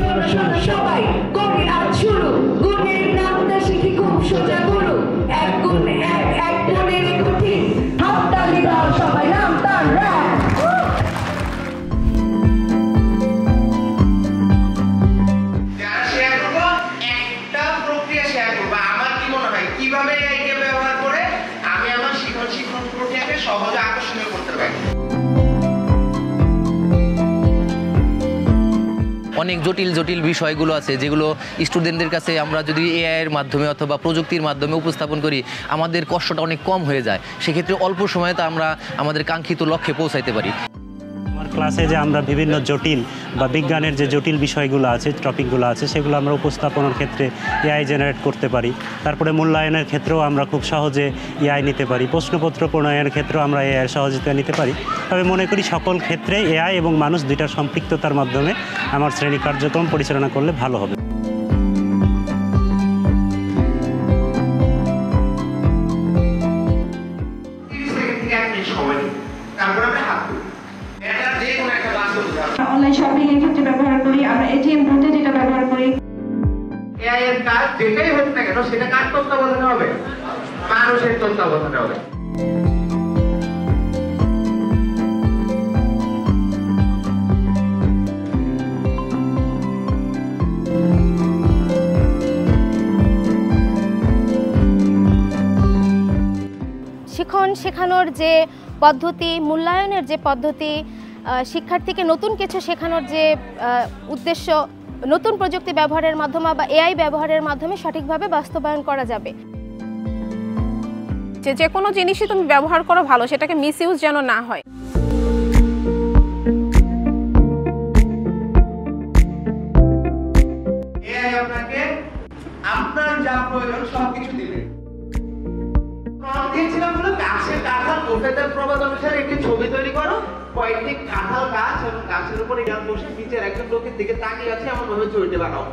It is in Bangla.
শোনো শোনো সবাই করি আজ শুরু গুণের নামটা শিখি খুব সোজা গুরু এক গুণে এক এক গুণের কঠিন হাততালি দাও সবাই নাম তার র‍্যাপ যারা শেয়ার করবো একটা প্রক্রিয়া শেয়ার করবো আমার কি মনে হয় কিভাবে এআইকে ব্যবহার করে আমি আমার শিক্ষণ প্রক্রিয়াকে সহজে আকর্ষণীয় করতে পারি। অনেক জটিল জটিল বিষয়গুলো আছে যেগুলো স্টুডেন্টদের কাছে আমরা যদি এআইয়ের মাধ্যমে অথবা প্রযুক্তির মাধ্যমে উপস্থাপন করি আমাদের কষ্টটা অনেক কম হয়ে যায়, সেক্ষেত্রে অল্প সময়তে আমরা আমাদের কাঙ্ক্ষিত লক্ষ্যে পৌঁছাইতে পারি। ক্লাসে যে আমরা বিভিন্ন জটিল বা বিজ্ঞানের যে জটিল বিষয়গুলো আছে টপিকগুলো আছে সেগুলো আমরা উপস্থাপনের ক্ষেত্রে এআই জেনারেট করতে পারি। তারপরে মূল্যায়নের ক্ষেত্রেও আমরা খুব সহজে এআই নিতে পারি, প্রশ্নপত্র প্রণয়নের ক্ষেত্রেও আমরা এআইয়ের সহযোগিতা নিতে পারি। তবে মনে করি সকল ক্ষেত্রে এআই এবং মানুষ দুইটার সম্পৃক্ততার মাধ্যমে আমার শ্রেণী কার্যক্রম পরিচালনা করলে ভালো হবে। অনলাইন শপিং এর ক্ষেত্রে ব্যবহার করি, আমরা এটিএম বুথে যেটা ব্যবহার করি। এআই এর কাজ যেটাই হোক না কেন সেটা কার তত্ত্বাবধানে হবে? মানুষের তত্ত্বাবধানে হবে। শিখন শেখানোর যে পদ্ধতি, মূল্যায়নের যে পদ্ধতি, শিক্ষার্থীকে নতুন কিছু শেখানোর যে উদ্দেশ্য, নতুন প্রযুক্তি ব্যবহারের মাধ্যমে বা এআই ব্যবহারের মাধ্যমে সঠিকভাবে বাস্তবায়ন করা যাবে। যে কোনো জিনিসই তুমি ব্যবহার করো ভালো, সেটাকে মিসইউজ যেন না হয়। এআই আপনাকে আপনার যা প্রয়োজন সবকিছু দিবে। দিয়েছিলাম হলো গাছের কাঁঠাল গোফেদের প্রবাদ অনুসারে একটি ছবি তৈরি করো, কয়েকটি কাঁঠাল গাছ এবং গাছের উপরে বসে নিচের একজন লোকের দিকে তাকিয়ে আছে এমন ভাবে ছবিটি বানাও।